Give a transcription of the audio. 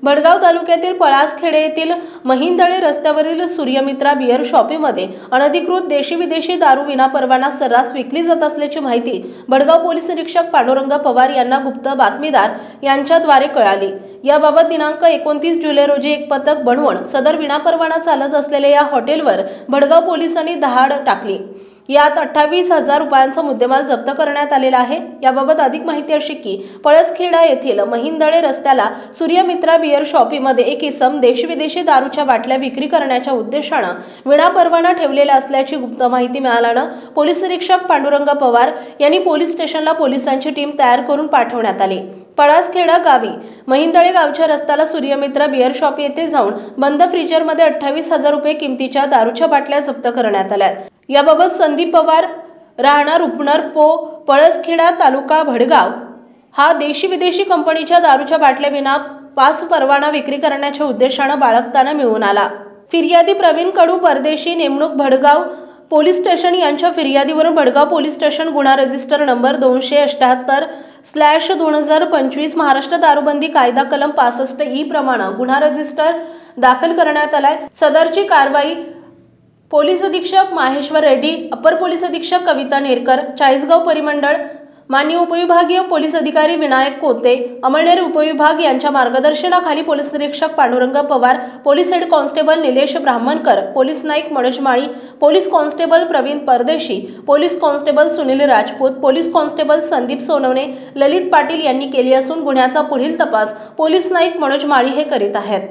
भडगाव तालुक्यातील पळासखेडे येथील महिंदळे रस्त्यावरील सूर्यमित्रा बियर शॉपीमध्ये अनधिकृत देशी विदेशी दारू विनापरवाना सर्रास विकली जात असल्याची माहिती भडगाव पोलीस निरीक्षक पांडुरंग पवार यांना गुप्त बातमीदार यांच्याद्वारे कळाली। याबाबत दिनांक 29 जुलै रोजी एक पथक बनवून सदर विनापरवाना चालत असलेल्या या हॉटेलवर भडगाव पोलिसांनी धाड टाकली। यात 28,000 रुपयांचा मुद्देमाल जप्त करण्यात आलेला आहे। याबाबत अधिक माहिती अशी की पळसखेडा येथील महिंदळे रस्त्याला सूर्यमित्रा बियर शॉपीमध्ये एक इसम देशी-विदेशी दारूच्या बाटल्या विक्री करण्याच्या उद्देशाने विनापरवाना ठेवलेला असल्याची गुप्त माहिती मिळाल्याने पोलीस निरीक्षक पांडुरंग पवार यांनी पोलीस स्टेशनला पोलिसांची टीम तयार करून पाठवण्यात आली। पळासखेडा गावी महिंदळे गावच्या रस्त्याला सूर्यमित्रा बियर शॉप येथे जाऊन बंद फ्रीजरमध्ये 28,000 रुपये किमतीच्या दारूच्या बाटल्या जप्त करण्यात आल्या। याबाबत संदीप पवार राहणार उपनर पळसखेडा तालुका भडगाव हा देशी विदेशी कंपनीच्या दारूच्या बाटल्या विना पास परवाना विक्री करण्याच्या उद्देशाने बाळगताना मिळून आला। फिर्यादी प्रवीण कडू परदेशी नेमणूक भडगाव पोलीस स्टेशन यांच्या फिर्यादीवरून भडगाव पोलीस स्टेशन गुन्हा रजिस्टर नंबर 278/2025 महाराष्ट्र दारूबंदी कायदा कलम 65E प्रमाणे गुन्हा रजिस्टर दाखल करण्यात आलाय। सदरची कारवाई पोलीस अधीक्षक माहेश्वर रेड्डी, अपर पोलीस अधीक्षक कविता नेरकर, चाळीसगाव परिमंडळ, माननीय उपविभागीय पोलीस अधिकारी विनायक कोते, अमळनेर उपविभाग यांच्या मार्गदर्शनाखाली पोलीस निरीक्षक Pandurang Pawar, police head constable Nilesh Brahmankar, police Naik Manoj Mali, police constable Pravin Pardeshi, police constable Sunil Rajput, police constable Sandeep Sonawane, Lalit Patil यांनी केली असून गुन्ह्याचा पुढील तपास पोलीस नाईक मनोज माळी हे करीत आहेत।